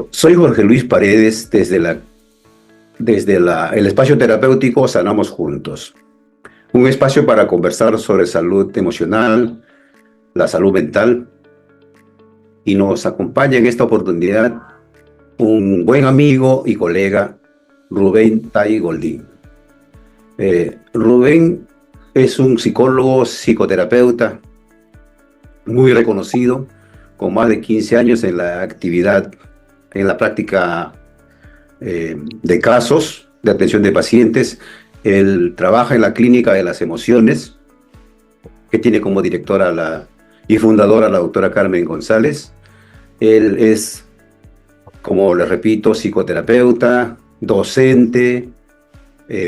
Soy Jorge Luis Paredes el espacio terapéutico Sanamos Juntos, un espacio para conversar sobre salud emocional, la salud mental, y nos acompaña en esta oportunidad un buen amigo y colega, Rubén Tai Goldín. Rubén es un psicólogo, psicoterapeuta muy reconocido, con más de 15 años en la actividad, en la práctica de casos de atención de pacientes. Él trabaja en la Clínica de las Emociones, que tiene como directora y fundadora la doctora Carmen González. Él es, como les repito, psicoterapeuta, docente,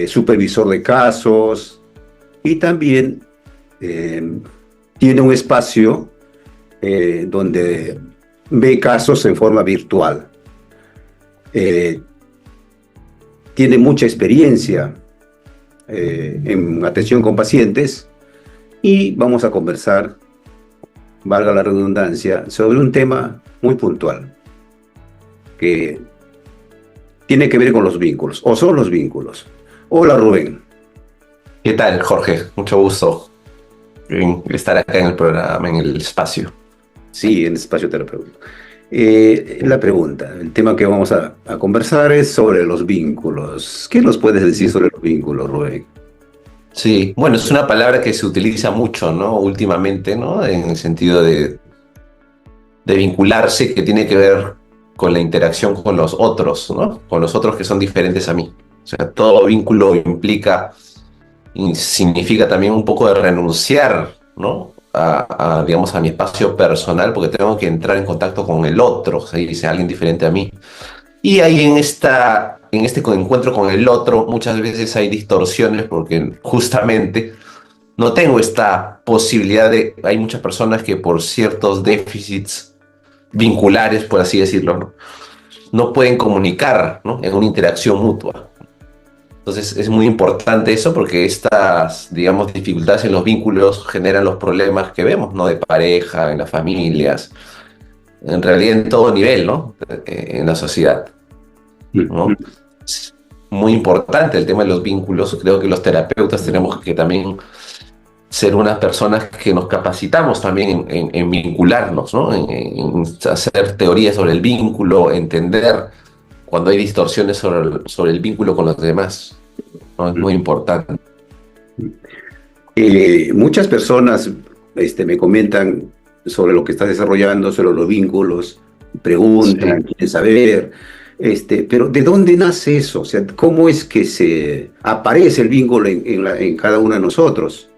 supervisor de casos, y también tiene un espacio donde ve casos en forma virtual. Tiene mucha experiencia en atención con pacientes, y vamos a conversar, valga la redundancia, sobre un tema muy puntual que tiene que ver con los vínculos, o son los vínculos. Hola, Rubén. ¿Qué tal, Jorge? Mucho gusto en estar acá en el programa, en el espacio. Sí, en espacio terapéutico. La pregunta, el tema que vamos a conversar es sobre los vínculos. ¿Qué nos puedes decir sobre los vínculos, Rubén? Sí, bueno, es una palabra que se utiliza mucho, ¿no? Últimamente, ¿no? En el sentido de vincularse, que tiene que ver con la interacción con los otros, ¿no? Con los otros que son diferentes a mí. O sea, todo vínculo implica y significa también un poco de renunciar, ¿no? Digamos, a mi espacio personal, porque tengo que entrar en contacto con el otro, o sea, alguien diferente a mí. Y ahí en este encuentro con el otro, muchas veces hay distorsiones, porque justamente no tengo esta posibilidad hay muchas personas que por ciertos déficits vinculares, por así decirlo, no pueden comunicar, ¿no? En una interacción mutua. Entonces es muy importante eso, porque estas, digamos, dificultades en los vínculos generan los problemas que vemos, ¿no? De pareja, en las familias, en realidad en todo nivel, ¿no? En la sociedad, ¿no? Es muy importante el tema de los vínculos. Creo que los terapeutas tenemos que también ser unas personas que nos capacitamos también en vincularnos, ¿no? En hacer teorías sobre el vínculo, entender cuando hay distorsiones sobre el vínculo con los demás, ¿no? Es muy importante. Muchas personas me comentan sobre lo que está desarrollando, sobre los vínculos, preguntan, Sí. quieren saber, pero ¿de dónde nace eso? O sea, ¿cómo es que se aparece el vínculo en cada uno de nosotros?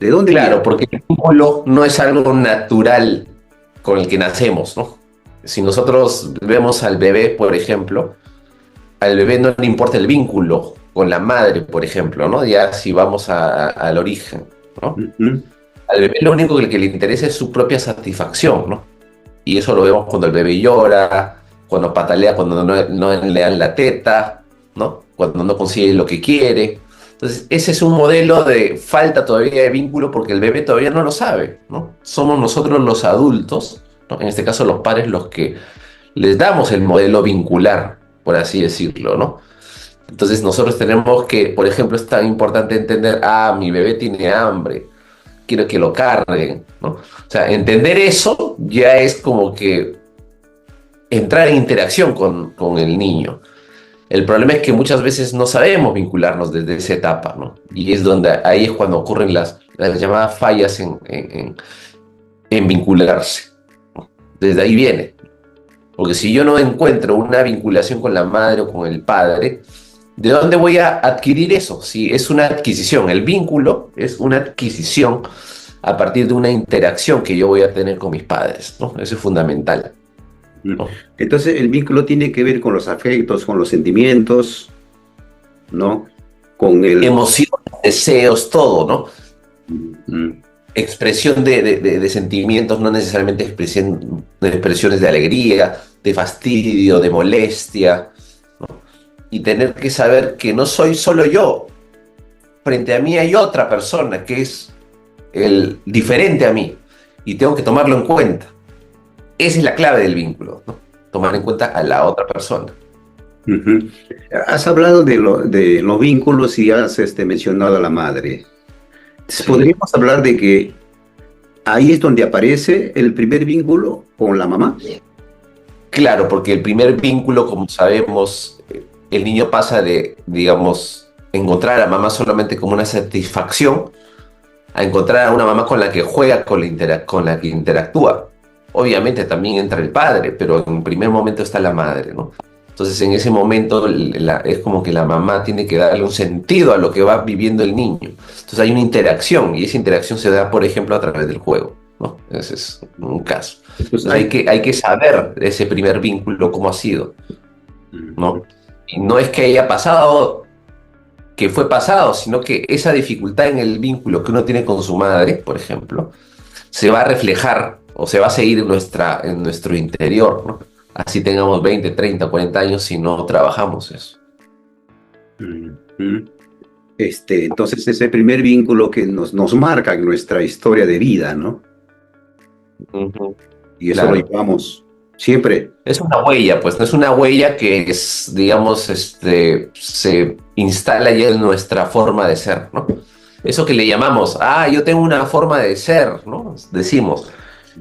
¿De dónde viene? Claro, porque el vínculo no es algo natural con el que nacemos, ¿no? Si nosotros vemos al bebé, por ejemplo, al bebé no le importa el vínculo con la madre, por ejemplo, ¿no? Ya si vamos al origen, ¿no? Ujú. Al bebé lo único que le interesa es su propia satisfacción, ¿no? Y eso lo vemos cuando el bebé llora, cuando patalea, cuando no le dan la teta, ¿no? Cuando no consigue lo que quiere. Entonces, ese es un modelo de falta todavía de vínculo, porque el bebé todavía no lo sabe, ¿no? Somos nosotros los adultos, ¿no? En este caso los padres, los que les damos el modelo vincular, por así decirlo, ¿no? Entonces nosotros tenemos que, por ejemplo, es tan importante entender, mi bebé tiene hambre, quiero que lo carguen, ¿no? O sea, entender eso ya es como que entrar en interacción con el niño. El problema es que muchas veces no sabemos vincularnos desde esa etapa, ¿no? Y es ahí es cuando ocurren las llamadas fallas en vincularse, ¿no? Desde ahí viene. Porque si yo no encuentro una vinculación con la madre o con el padre, ¿de dónde voy a adquirir eso? Si es una adquisición, el vínculo es una adquisición a partir de una interacción que yo voy a tener con mis padres, ¿no? Eso es fundamental, ¿no? Entonces, el vínculo tiene que ver con los afectos, con los sentimientos, ¿no? Con el... Emociones, deseos, todo, ¿no? Mm, Expresión de sentimientos, no necesariamente expresiones de alegría, de fastidio, de molestia, ¿no? Y tener que saber que no soy solo yo. Frente a mí hay otra persona que es el diferente a mí, y tengo que tomarlo en cuenta. Esa es la clave del vínculo, ¿no? tomar en cuenta a la otra persona. Ujú. Has hablado de los vínculos y has mencionado a la madre. Sí. ¿Podríamos hablar de que ahí es donde aparece el primer vínculo con la mamá? Claro, porque el primer vínculo, como sabemos, el niño pasa de, digamos, encontrar a la mamá solamente como una satisfacción a encontrar a una mamá con la que juega, con la que interactúa. Obviamente también entra el padre, pero en primer momento está la madre, ¿no? Entonces en ese momento es como que la mamá tiene que darle un sentido a lo que va viviendo el niño. Entonces hay una interacción y esa interacción se da, por ejemplo, a través del juego, ¿no? Ese es un caso. Entonces Entonces hay que saber ese primer vínculo, cómo ha sido, ¿no? Y no es que haya pasado, que fue pasado, sino que esa dificultad en el vínculo que uno tiene con su madre, por ejemplo, se va a reflejar o se va a seguir en nuestro interior, ¿no? Así tengamos 20, 30, 40 años si no trabajamos eso. Ujú. Entonces ese primer vínculo que nos marca en nuestra historia de vida, ¿no? Ujú. Y eso lo Claro. llevamos siempre. Es una huella, pues no es una huella que es, digamos, se instala ya en nuestra forma de ser, ¿no? Eso que le llamamos, yo tengo una forma de ser, ¿no? Decimos.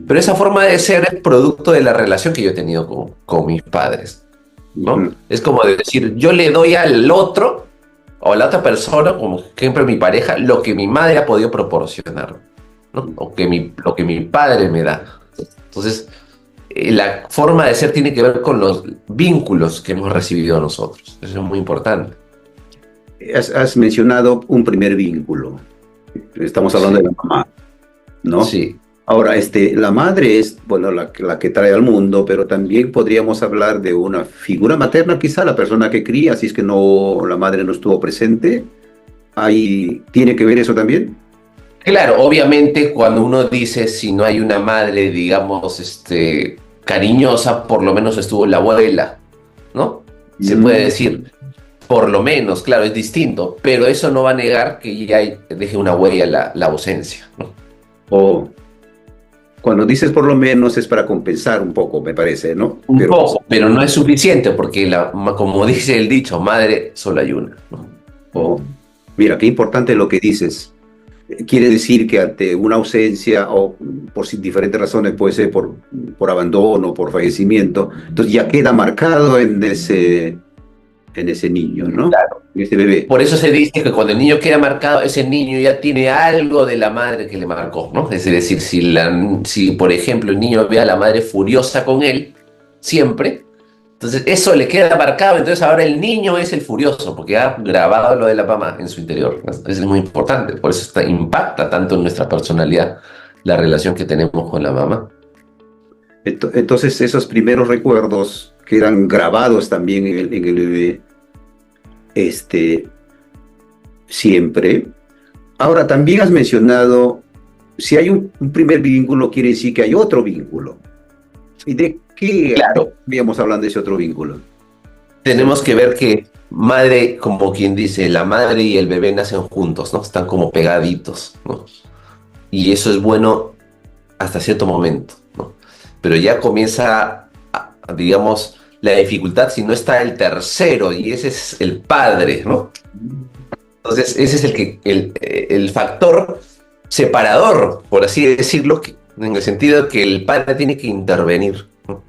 Pero esa forma de ser es producto de la relación que yo he tenido con mis padres, ¿no? Ujú. Es como de decir, yo le doy al otro o a la otra persona, como siempre mi pareja, lo que mi madre ha podido proporcionar, ¿no? Lo que mi padre me da. Entonces, la forma de ser tiene que ver con los vínculos que hemos recibido nosotros. Eso es muy importante. Has mencionado un primer vínculo. Estamos hablando de Sí, la mamá, ¿no? sí. Ahora, la madre es, bueno, la que trae al mundo, pero también podríamos hablar de una figura materna, quizá la persona que cría, si es que no, la madre no estuvo presente. Ahí tiene que ver eso también. Claro, obviamente cuando uno dice si no hay una madre, digamos, cariñosa, por lo menos estuvo la abuela, ¿no? Se puede Mm. decir, por lo menos, claro, es distinto, pero eso no va a negar que deje una huella la ausencia, ¿no? O cuando dices por lo menos es para compensar un poco, me parece, ¿no? Un Pero, poco, pero no es suficiente porque, como dice el dicho, madre solo hay una, ¿no? oh, mira, qué importante lo que dices. Quiere decir que ante una ausencia o por diferentes razones, puede ser por abandono, por fallecimiento, entonces ya queda marcado en ese niño, ¿no? En ese bebé. Por eso se dice que cuando el niño queda marcado, ese niño ya tiene algo de la madre que le marcó, ¿no? Es decir, si por ejemplo el niño ve a la madre furiosa con él, siempre, entonces eso le queda marcado, entonces ahora el niño es el furioso, porque ha grabado lo de la mamá en su interior. Eso es muy importante, por eso impacta tanto en nuestra personalidad la relación que tenemos con la mamá. Entonces esos primeros recuerdos quedan grabados también en el bebé, este, siempre. Ahora, también has mencionado, si hay un primer vínculo, quiere decir que hay otro vínculo. ¿Y de qué Claro, estaríamos hablando de ese otro vínculo? tenemos que ver que madre, como quien dice, la madre y el bebé nacen juntos, ¿no? Están como pegaditos, ¿no? Y eso es bueno hasta cierto momento, ¿no? Pero ya comienza, digamos, la dificultad si no está el tercero y ese es el padre, ¿no? Entonces ese es el factor separador, por así decirlo, en el sentido de que el padre tiene que intervenir, ¿no?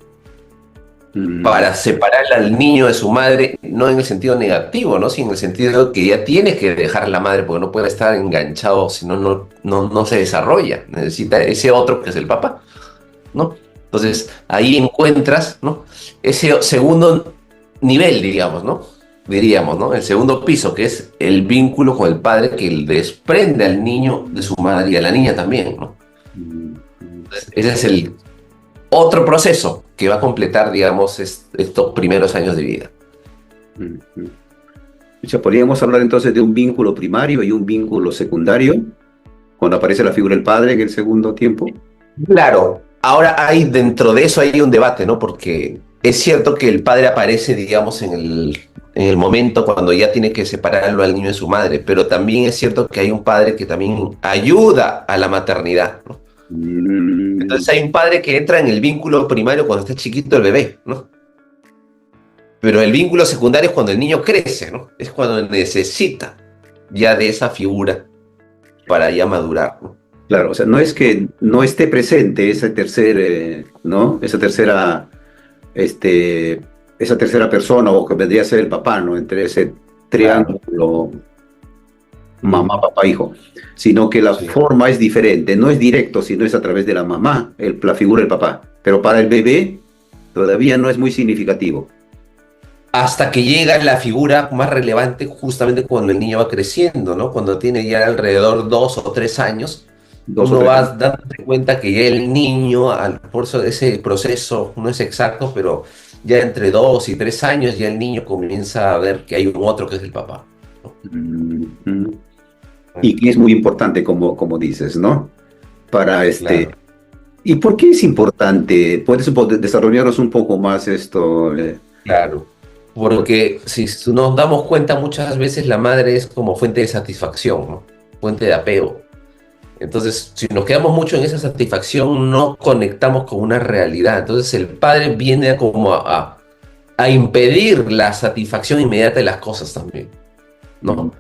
Mm. Para separar al niño de su madre, no en el sentido negativo, ¿no? Sino en el sentido de que ya tiene que dejar la madre porque no puede estar enganchado, si no, no se desarrolla. Necesita ese otro que es el papá, ¿no? Entonces ahí encuentras, ¿no? Ese segundo nivel, digamos, ¿no? Diríamos, ¿no? El segundo piso, que es el vínculo con el padre que desprende al niño de su madre y a la niña también, ¿no? Mm. Ese es el otro proceso que va a completar, digamos, estos primeros años de vida. Mm. Mm. O sea, podríamos hablar entonces de un vínculo primario y un vínculo secundario, cuando aparece la figura del padre en el segundo tiempo. Claro, ahora hay dentro de eso hay un debate, ¿no? Porque es cierto que el padre aparece, digamos, en el momento cuando ya tiene que separarlo al niño de su madre, pero también es cierto que hay un padre que también ayuda a la maternidad, ¿no? Mm. Entonces hay un padre que entra en el vínculo primario cuando está chiquito el bebé, ¿no? Pero el vínculo secundario es cuando el niño crece, ¿no? Es cuando necesita ya de esa figura para ya madurar, ¿no? Claro, o sea, no es que no esté presente ese tercer, ¿no? Este, esa tercera persona o que vendría a ser el papá, ¿no? Entre ese Claro. triángulo mamá, papá, hijo, sino que la Sí. forma es diferente, no es directo, sino es a través de la mamá, la figura del papá. Pero para el bebé todavía no es muy significativo. Hasta que llega la figura más relevante justamente cuando el niño va creciendo, ¿no? Cuando tiene ya alrededor 2 o 3 años, Dos o uno tres va años. dándote cuenta que ya el niño, por eso ese proceso no es exacto, pero ya entre 2 y 3 años ya el niño comienza a ver que hay un otro que es el papá, ¿no? Mm. Y que es muy importante, como dices, ¿no? Para Claro, ¿Y por qué es importante? ¿Puedes desarrollarnos un poco más esto? claro. Porque si nos damos cuenta, muchas veces la madre es como fuente de satisfacción, ¿no? Fuente de apego. Entonces, si nos quedamos mucho en esa satisfacción, no conectamos con una realidad. Entonces, el padre viene a impedir la satisfacción inmediata de las cosas también, Mm. ¿no?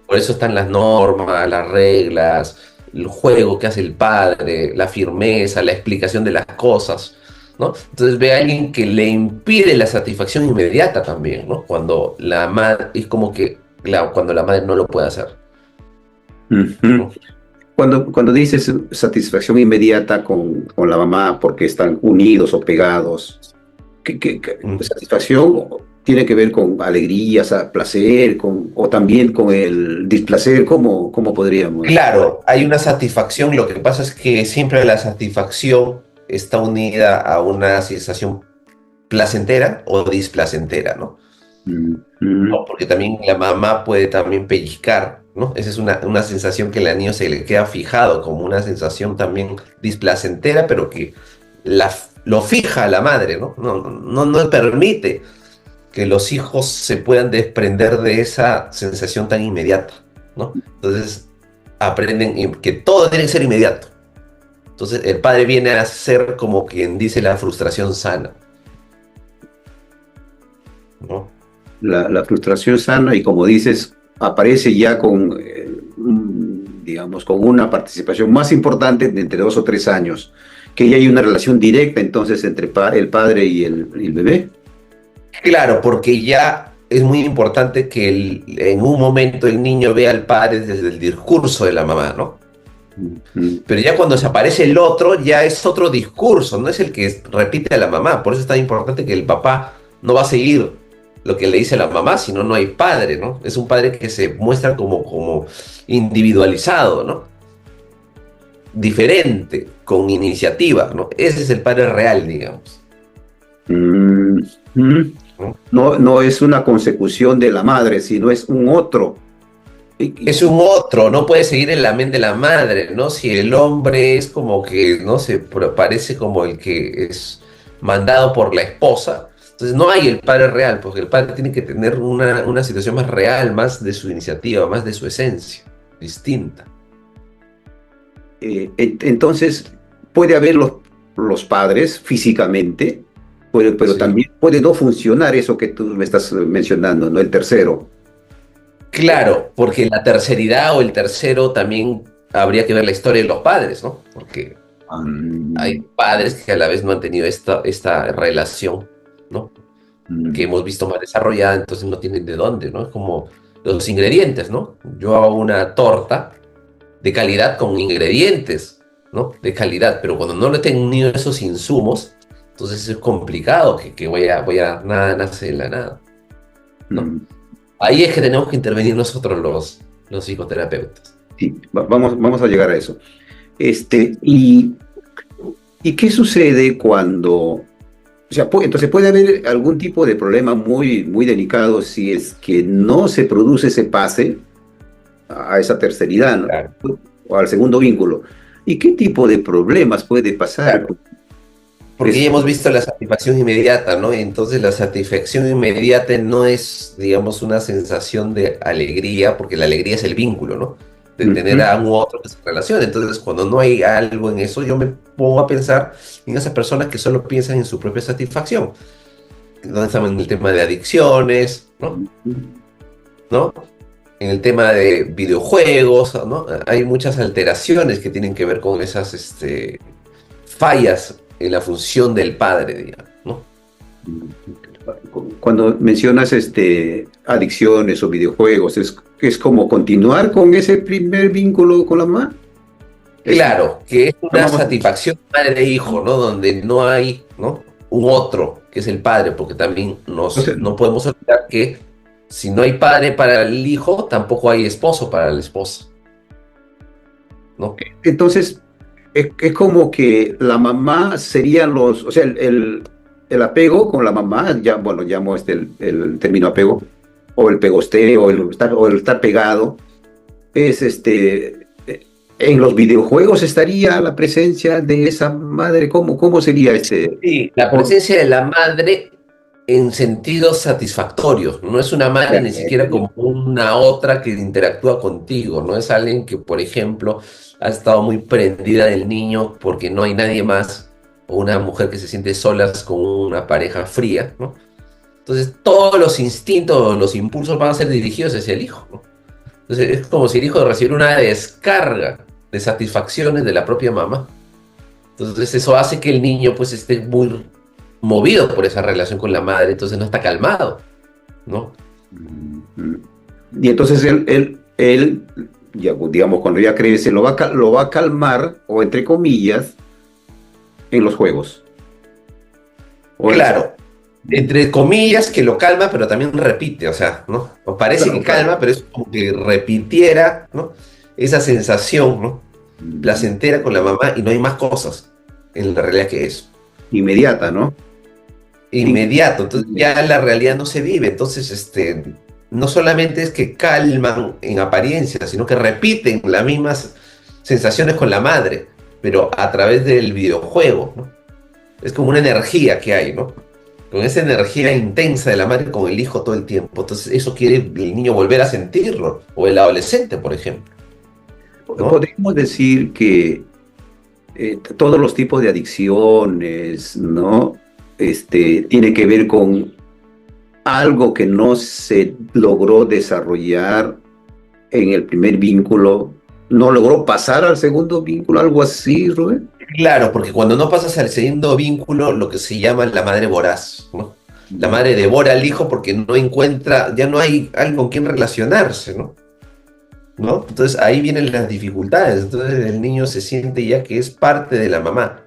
Por eso están las normas, las reglas, el juego que hace el padre, la firmeza, la explicación de las cosas, ¿no? Entonces ve a alguien que le impide la satisfacción inmediata también, ¿no? Cuando la madre, es como que cuando la madre no lo puede hacer, Ujú. ¿no? Cuando dices satisfacción inmediata con la mamá porque están unidos o pegados, Mm. satisfacción tiene que ver con alegría, placer, o también con el displacer? ¿Cómo podríamos? Claro, hay una satisfacción, lo que pasa es que siempre la satisfacción está unida a una sensación placentera o displacentera, ¿no? Ujú. ¿No? Porque también la mamá puede también pellizcar, ¿no? Esa es una sensación que al niño se le queda fijado como una sensación también displacentera, pero que lo fija a la madre, ¿no? No permite que los hijos se puedan desprender de esa sensación tan inmediata, ¿no? Entonces aprenden que todo tiene que ser inmediato. Entonces el padre viene a ser como quien dice la frustración sana, ¿no? La frustración sana y como dices, aparece ya digamos, con una participación más importante de entre 2 o 3 años, que ya hay una relación directa entonces entre el padre y el bebé. Claro, porque ya es muy importante que en un momento el niño vea al padre desde el discurso de la mamá, ¿no? Ujú. Pero ya cuando se aparece el otro, ya es otro discurso, no es el que repite a la mamá. Por eso es tan importante que el papá no va a seguir lo que le dice la mamá, sino no hay padre, ¿no? Es un padre que se muestra como individualizado, ¿no? Diferente, con iniciativa, ¿no? Ese es el padre real, digamos, Mm, mm. ¿no? No es una consecución de la madre, sino es un otro. Es un otro, no puede seguir en la mente de la madre, ¿no? Si el hombre es como que, no sé, parece como el que es mandado por la esposa, entonces no hay el padre real, porque el padre tiene que tener una situación más real, más de su iniciativa, más de su esencia, distinta. Entonces, puede haber los padres físicamente, pero Sí. también puede no funcionar eso que tú me estás mencionando, ¿no? El tercero. Claro, porque la terceridad o el tercero también habría que ver la historia de los padres, ¿no? Porque hay Mm, padres que a la vez no han tenido esta relación, ¿no? Que mm, hemos visto más desarrollada, entonces no tienen de dónde, ¿no? Es como los ingredientes, ¿no? Yo hago una torta de calidad con ingredientes, ¿no? De calidad, pero cuando no le he tenido esos insumos, entonces es complicado que voy a nada nace de la nada, ¿no? mm. Ahí es que tenemos que intervenir nosotros los psicoterapeutas. Sí, vamos a llegar a eso. ¿Y qué sucede cuando, o sea, entonces puede haber algún tipo de problema muy, muy delicado si es que no se produce ese pase a esa terceridad, ¿no? Claro. O al segundo vínculo? ¿Y qué tipo de problemas puede pasar Claro. con Porque ya eso? hemos visto la satisfacción inmediata, ¿no? Entonces la satisfacción inmediata no es, digamos, una sensación de alegría, porque la alegría es el vínculo, ¿no? De tener Ujú. a un otro que se relacione. Entonces, cuando no hay algo en eso, yo me pongo a pensar en esas personas que solo piensan en su propia satisfacción. donde estamos en el tema de adicciones, ¿no? ¿No? En el tema de videojuegos, ¿no? Hay muchas alteraciones que tienen que ver con esas fallas en la función del padre, digamos, ¿no? Cuando mencionas adicciones o videojuegos, es como continuar con ese primer vínculo con la mamá. Claro, que es una Llamamos- satisfacción padre-hijo, ¿no? Donde no hay, ¿no? Un otro, que es el padre, porque también o sea, no podemos olvidar que si no hay padre para el hijo, tampoco hay esposo para la esposa, ¿no? entonces, es como que la mamá serían o sea, el apego con la mamá, ya, bueno, llamo el término apego, o el pegosteo, o el estar pegado, es en los videojuegos estaría la presencia de esa madre. ¿Cómo sería Sí, la presencia de la madre en sentidos satisfactorios, no es una madre ni siquiera como una otra que interactúa contigo, no es alguien que, por ejemplo, ha estado muy prendida del niño porque no hay nadie más, o una mujer que se siente solas con una pareja fría, ¿no? Entonces todos los instintos, los impulsos van a ser dirigidos hacia el hijo, ¿no? Entonces es como si el hijo recibiera una descarga de satisfacciones de la propia mamá. Entonces eso hace que el niño pues esté muy movido por esa relación con la madre, entonces no está calmado, ¿no? Y entonces él, ya, digamos, cuando ya crece, lo va a calmar, o entre comillas, en los juegos. Claro, entre comillas que lo calma, pero también repite, o sea, ¿no? O parece Claro, que calma, pero es como que repitiera, ¿no? Esa sensación, ¿no? Placentera con la mamá y no hay más cosas en la realidad que eso. inmediata, ¿no? Inmediato, entonces ya la realidad no se vive, entonces no solamente es que calman en apariencia, sino que repiten las mismas sensaciones con la madre, pero a través del videojuego, ¿no? Es como una energía que hay, ¿no? Con esa energía intensa de la madre con el hijo todo el tiempo, entonces eso quiere el niño volver a sentirlo, o el adolescente, por ejemplo, ¿no? Podríamos decir que todos los tipos de adicciones, ¿no? Tiene que ver con algo que no se logró desarrollar en el primer vínculo, no logró pasar al segundo vínculo, algo así, Rubén. Claro, porque cuando no pasas al segundo vínculo, lo que se llama la madre voraz, ¿no? La madre devora al hijo porque no encuentra, ya no hay alguien con quien relacionarse, ¿no? ¿No? Entonces ahí vienen las dificultades. Entonces el niño se siente ya que es parte de la mamá,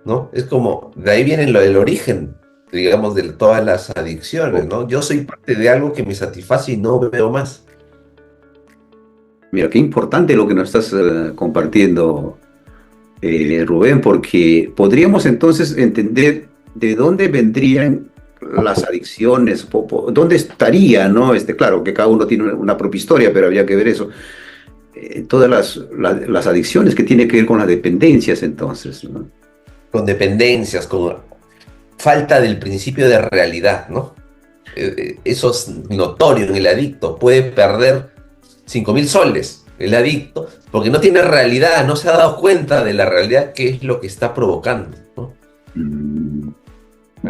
¿no? Es como, de ahí viene el origen, digamos, de todas las adicciones, ¿no? Yo soy parte de algo que me satisface y no veo más. Mira, qué importante lo que nos estás compartiendo, Rubén, porque podríamos entonces entender de dónde vendrían las adicciones, dónde estaría, ¿no? Claro que cada uno tiene una propia historia, pero habría que ver eso. Todas las adicciones que tienen que ver con las dependencias, entonces, ¿no? Con dependencias, con falta del principio de realidad, ¿no? Eso es notorio en el adicto. Puede perder 5.000 soles el adicto porque no tiene realidad, no se ha dado cuenta de la realidad que es lo que está provocando, ¿no?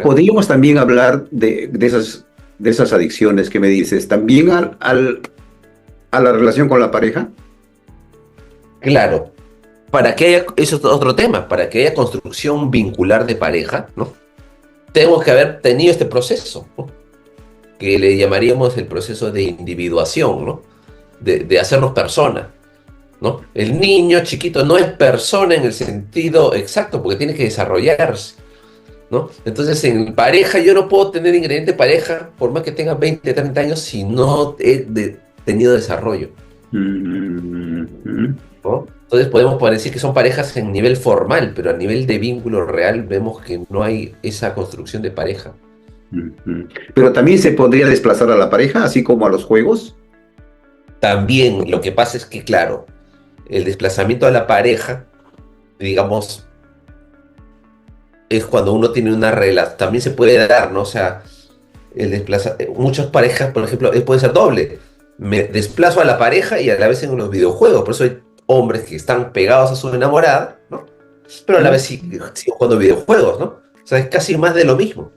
Podríamos también hablar de esas adicciones que me dices, también a la relación con la pareja. Claro, para que haya, eso es otro tema, para que haya construcción vincular de pareja, ¿no? Tenemos que haber tenido este proceso, ¿no? Que le llamaríamos el proceso de individuación, ¿no? De hacernos persona, ¿no? El niño chiquito no es persona en el sentido exacto porque tiene que desarrollarse, ¿no? Entonces en pareja yo no puedo tener ingrediente pareja por más que tenga 20, 30 años si no he tenido desarrollo, ¿no? Entonces podemos decir que son parejas en nivel formal, pero a nivel de vínculo real vemos que no hay esa construcción de pareja. Pero también se podría desplazar a la pareja, así como a los juegos. También lo que pasa es que, claro, el desplazamiento a la pareja, digamos, es cuando uno tiene una relación, también se puede dar, ¿no? O sea, muchas parejas, por ejemplo, puede ser doble. Me desplazo a la pareja y a la vez en los videojuegos, por eso hay hombres que están pegados a su enamorada, ¿no? Pero a la vez siguen jugando videojuegos, ¿no? O sea, es casi más de lo mismo.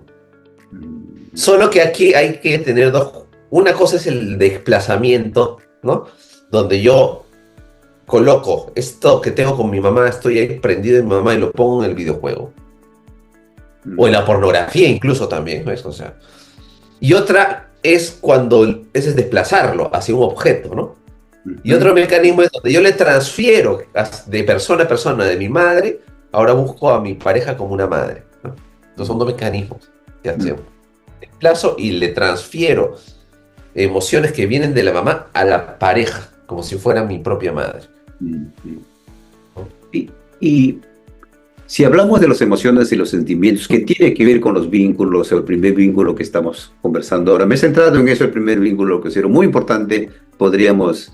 Solo que aquí hay que tener dos. Una cosa es el desplazamiento, ¿no? Donde yo coloco esto que tengo con mi mamá, estoy ahí prendido en mi mamá y lo pongo en el videojuego. O en la pornografía incluso también, ¿no? O sea, y otra es cuando ese es desplazarlo hacia un objeto, ¿no? Y otro mecanismo es donde yo le transfiero de persona a persona de mi madre, ahora busco a mi pareja como una madre, ¿no? Entonces son dos mecanismos que hacemos. Desplazo y le transfiero emociones que vienen de la mamá a la pareja, como si fuera mi propia madre. Y si hablamos de las emociones y los sentimientos, que tiene que ver con los vínculos, el primer vínculo que estamos conversando ahora, me he centrado en eso, el primer vínculo que es muy importante, podríamos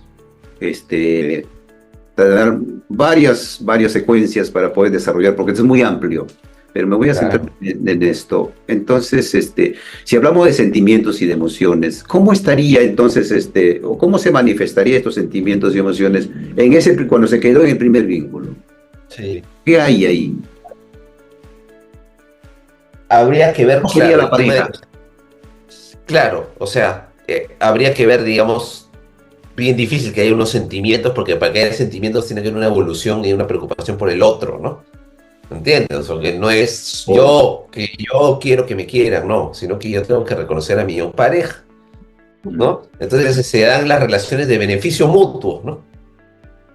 dar varias secuencias para poder desarrollar, porque esto es muy amplio, pero me voy a centrar en esto. Entonces, si hablamos de sentimientos y de emociones, ¿cómo estaría entonces, o cómo se manifestaría estos sentimientos y emociones cuando se quedó en el primer vínculo? Sí. ¿Qué hay ahí? Habría que ver... ¿Cómo sería la pareja? Claro, o sea, habría que ver, digamos, bien difícil que haya unos sentimientos, porque para que haya sentimientos tiene que haber una evolución y una preocupación por el otro, ¿no? ¿Entiendes? O que no es yo quiero que me quieran, no, sino que yo tengo que reconocer a mi pareja, ¿no? Entonces se dan las relaciones de beneficio mutuo, ¿no?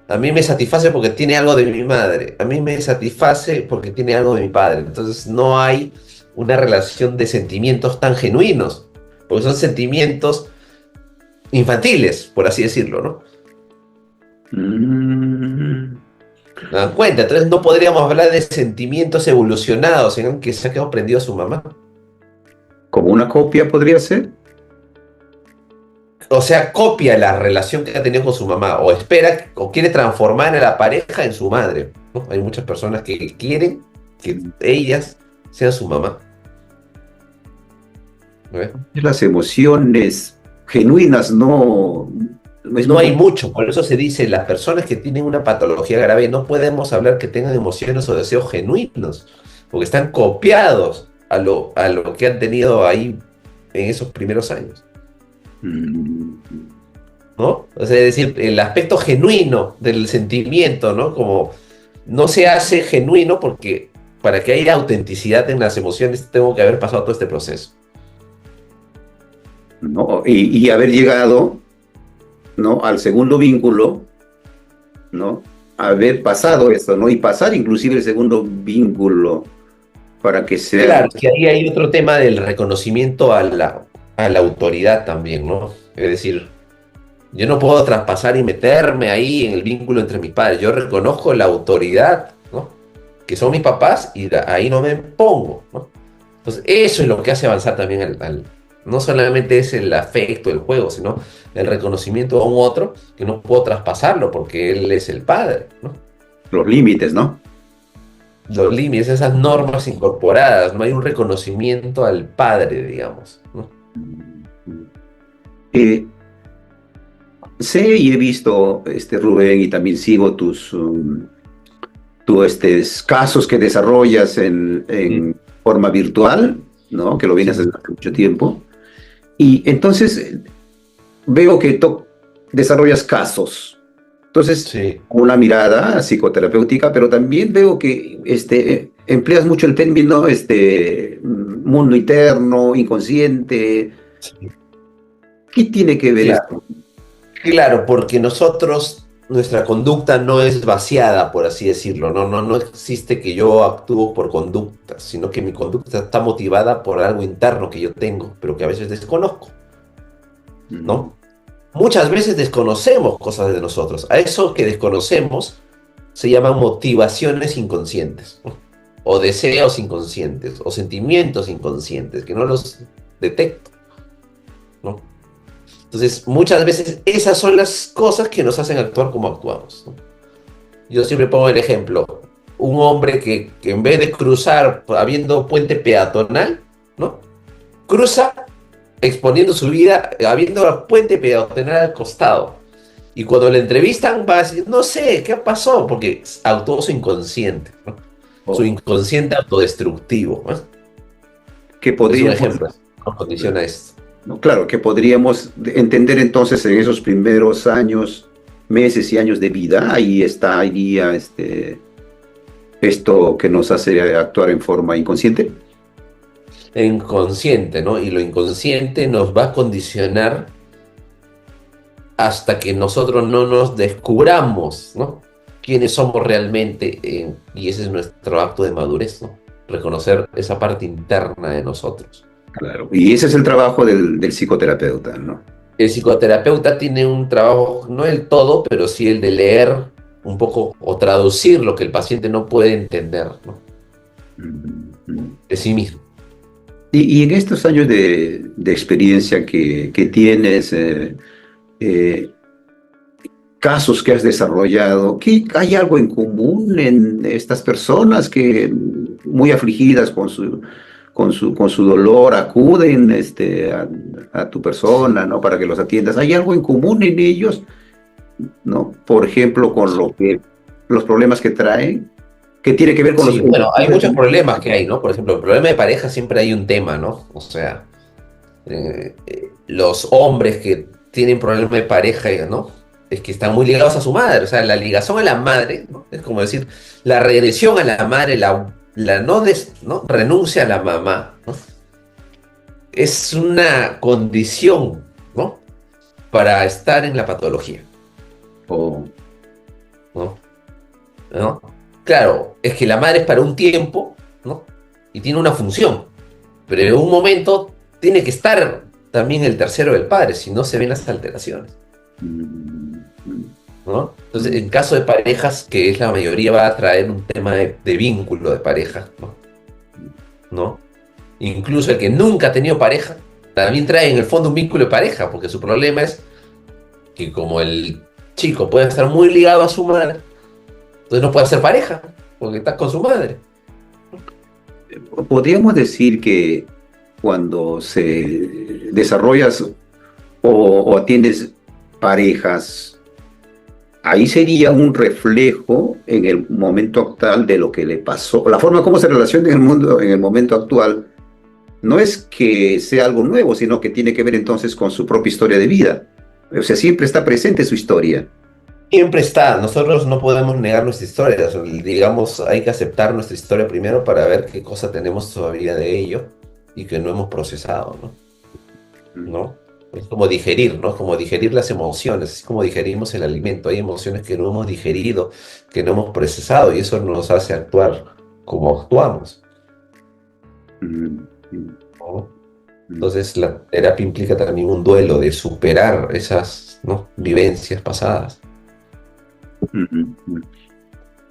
A mí me satisface porque tiene algo de mi madre, a mí me satisface porque tiene algo de mi padre. Entonces no hay una relación de sentimientos tan genuinos, porque son sentimientos infantiles, por así decirlo, ¿no? ¿Me dan cuenta? Entonces no podríamos hablar de sentimientos evolucionados, sino que se ha quedado prendido a su mamá. ¿Como una copia podría ser? O sea, copia la relación que ha tenido con su mamá, o espera, o quiere transformar a la pareja en su madre, ¿no? Hay muchas personas que quieren que ellas sean su mamá. ¿Ves? Las emociones genuinas no hay mucho, por eso se dice, las personas que tienen una patología grave no podemos hablar que tengan emociones o deseos genuinos, porque están copiados a lo que han tenido ahí en esos primeros años. ¿No? O sea, es decir, el aspecto genuino del sentimiento, ¿no? Como no se hace genuino porque para que haya autenticidad en las emociones tengo que haber pasado todo este proceso. ¿No? Y haber llegado, ¿no?, al segundo vínculo, ¿no? Haber pasado esto, ¿no? Y pasar inclusive el segundo vínculo para que sea... Claro, que ahí hay otro tema del reconocimiento a la autoridad también, ¿no? Es decir, yo no puedo traspasar y meterme ahí en el vínculo entre mis padres. Yo reconozco la autoridad, ¿no?, que son mis papás, y ahí no me pongo, ¿no? Entonces, eso es lo que hace avanzar también no solamente es el afecto, el juego, sino el reconocimiento a un otro que no puedo traspasarlo porque él es el padre, ¿no? Los límites, ¿no? Los límites, esas normas incorporadas, no hay un reconocimiento al padre, digamos, ¿no? Sé y he visto, Rubén, y también sigo tus casos que desarrollas en forma virtual, ¿no? Que lo vienes haciendo hace mucho tiempo. Y entonces veo que desarrollas casos. Entonces, una mirada psicoterapéutica, pero también veo que empleas mucho el término mundo interno, inconsciente. Sí. ¿Qué tiene que ver esto? Claro, porque nuestra conducta no es vaciada, por así decirlo. No existe que yo actúo por conducta, sino que mi conducta está motivada por algo interno que yo tengo, pero que a veces desconozco, ¿no? Muchas veces desconocemos cosas de nosotros. A eso que desconocemos se llaman motivaciones inconscientes, ¿no? O deseos inconscientes, o sentimientos inconscientes, que no los detecto, ¿no? Entonces, muchas veces esas son las cosas que nos hacen actuar como actuamos, ¿no? Yo siempre pongo el ejemplo, un hombre que en vez de cruzar habiendo puente peatonal, ¿no?, cruza exponiendo su vida habiendo puente peatonal al costado. Y cuando le entrevistan va a decir, no sé, ¿qué pasó? Porque actuó su inconsciente, ¿no? Su inconsciente autodestructivo, ¿no? Que podríamos nos condiciona esto. ¿no? Claro, que podríamos entender entonces en esos primeros años, meses y años de vida, ahí estaría esto que nos hace actuar en forma inconsciente. Inconsciente, ¿no? Y lo inconsciente nos va a condicionar hasta que nosotros no nos descubramos, ¿no? Quiénes somos realmente, y ese es nuestro acto de madurez, ¿no? Reconocer esa parte interna de nosotros. Claro. Y ese es el trabajo del psicoterapeuta, ¿no? El psicoterapeuta tiene un trabajo, no el todo, pero sí el de leer un poco o traducir lo que el paciente no puede entender, ¿no? De sí mismo. Y en estos años de experiencia que tienes, casos que has desarrollado, ¿hay algo en común en estas personas que muy afligidas con su dolor acuden a tu persona, ¿no? Para que los atiendas? ¿Hay algo en común en ellos, ¿no? Por ejemplo, con los problemas que traen, que tiene que ver con Sí, los... bueno, hay muchos problemas que hay, ¿no? Por ejemplo, el problema de pareja siempre hay un tema, ¿no? O sea, los hombres que tienen problemas de pareja, ¿no? Es que están muy ligados a su madre, o sea, la ligación a la madre, ¿no? Es como decir, la regresión a la madre, la ¿no? renuncia a la mamá, ¿no? Es una condición, ¿no? Para estar en la patología, Oh, ¿no? ¿No? Claro, es que la madre es para un tiempo, ¿no? Y tiene una función, pero en un momento tiene que estar también el tercero del padre, si no se ven las alteraciones, ¿no? Entonces, en caso de parejas, que es la mayoría, va a traer un tema de vínculo de pareja, ¿no? ¿No? Incluso el que nunca ha tenido pareja, también trae en el fondo un vínculo de pareja, porque su problema es que como el chico puede estar muy ligado a su madre, entonces no puede ser pareja, porque está con su madre. podríamos decir que cuando se desarrollas o atiendes parejas, ahí sería un reflejo en el momento actual de lo que le pasó, la forma como se relaciona en el mundo en el momento actual. No es que sea algo nuevo, sino que tiene que ver entonces con su propia historia de vida. O sea, siempre está presente su historia. Siempre está, nosotros no podemos negar nuestra historia, o sea, digamos, hay que aceptar nuestra historia primero para ver qué cosa tenemos todavía de ello y que no hemos procesado, ¿no? ¿No? Es como digerir, ¿no? Como digerir las emociones, es como digerimos el alimento. Hay emociones que no hemos digerido, que no hemos procesado, y eso nos hace actuar como actuamos, ¿no? Entonces la terapia implica también un duelo de superar esas, ¿no? vivencias pasadas.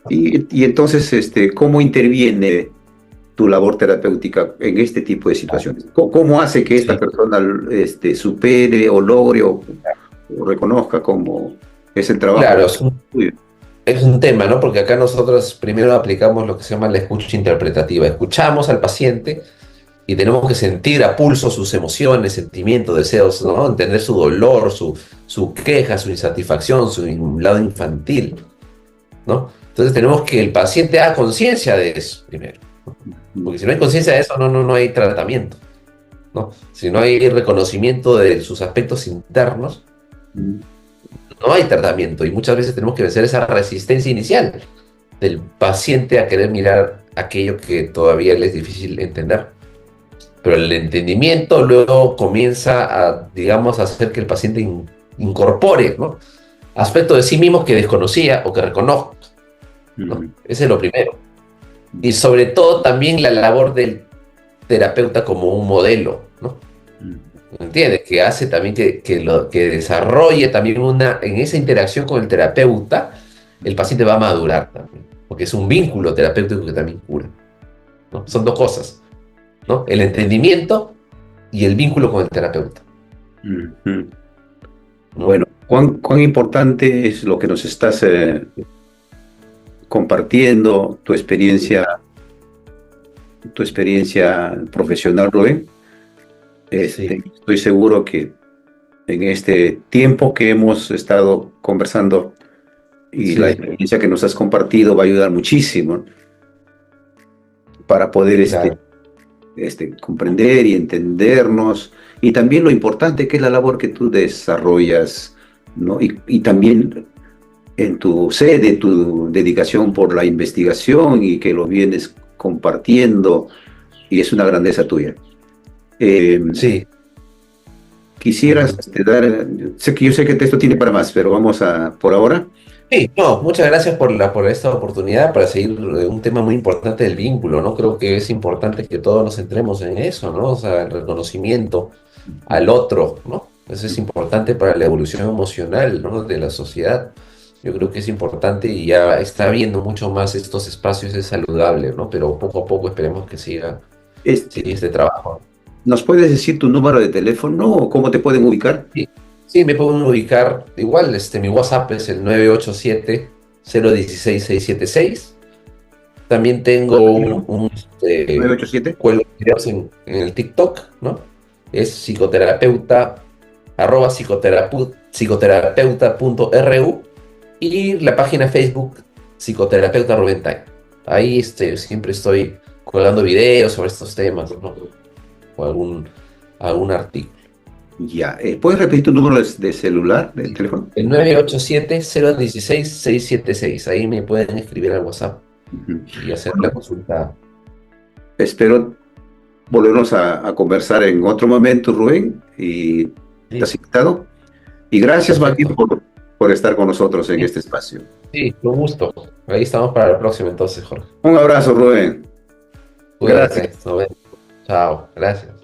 Y entonces, ¿cómo interviene tu labor terapéutica en este tipo de situaciones? ¿Cómo hace que esta Sí, persona supere o logre o reconozca cómo es el trabajo claro, es un tema, ¿no? Porque acá nosotros primero aplicamos lo que se llama la escucha interpretativa. Escuchamos al paciente y tenemos que sentir a pulso sus emociones, sentimientos, deseos, ¿no? Entender su dolor, su queja, su insatisfacción, su lado infantil, ¿no? Entonces tenemos que el paciente haga conciencia de eso primero, ¿no? Porque si no hay conciencia de eso, no hay tratamiento, ¿no? Si no hay reconocimiento de sus aspectos internos, no hay tratamiento. Y muchas veces tenemos que vencer esa resistencia inicial del paciente a querer mirar aquello que todavía le es difícil entender. Pero el entendimiento luego comienza a, digamos, hacer que el paciente incorpore, ¿no? aspectos de sí mismo que desconocía o que reconozca, ¿no? Ese es lo primero. Y sobre todo también la labor del terapeuta como un modelo, ¿no? ¿Entiendes? Que hace también que desarrolle también en esa interacción con el terapeuta, el paciente va a madurar también, porque es un vínculo terapéutico que también cura, ¿no? Son dos cosas, ¿no? El entendimiento y el vínculo con el terapeuta, ¿no? Bueno, ¿cuán importante es lo que nos estás compartiendo, tu experiencia profesional, Rubén? Sí, Estoy seguro que en este tiempo que hemos estado conversando y la sí, experiencia que nos has compartido va a ayudar muchísimo para poder claro. comprender y entendernos, y también lo importante que es la labor que tú desarrollas, ¿no? Y también en tu sede, tu dedicación por la investigación y que lo vienes compartiendo, y es una grandeza tuya. Eh, Sí. Quisieras dar, yo sé que esto tiene para más, pero vamos a, por ahora. Sí, no, muchas gracias por esta oportunidad para seguir un tema muy importante del vínculo, ¿no? Creo que es importante que todos nos centremos en eso, ¿no? O sea, el reconocimiento al otro, ¿no? Eso es importante para la evolución emocional, ¿no? De la sociedad. Yo creo que es importante y ya está habiendo mucho más estos espacios, es saludable, ¿no? Pero poco a poco esperemos que siga este trabajo. ¿Nos puedes decir tu número de teléfono o cómo te pueden ubicar? Sí, sí, me pueden ubicar. Igual, mi WhatsApp es el 987-016-676. También tengo ¿987? cuelgo videos en el TikTok, ¿no? Es psicoterapeuta, @psicoterapeuta.ru y la página Facebook Psicoterapeuta Rubén Tay. Ahí siempre estoy colgando videos sobre estos temas, ¿no? O algún artículo. Ya. ¿Puedes repetir tu número de celular, de teléfono? El 987-016-676. Ahí me pueden escribir al WhatsApp Ujú. y hacer la consulta. Espero volvernos a conversar en otro momento, Rubén, y te has Sí, invitado. Y gracias, Martín, perfecto. por estar con nosotros en Sí, este espacio. sí, con gusto. Ahí estamos para la próxima entonces, Jorge. Un abrazo, Rubén. Cuídate. Gracias. Nos vemos. Chao. Gracias.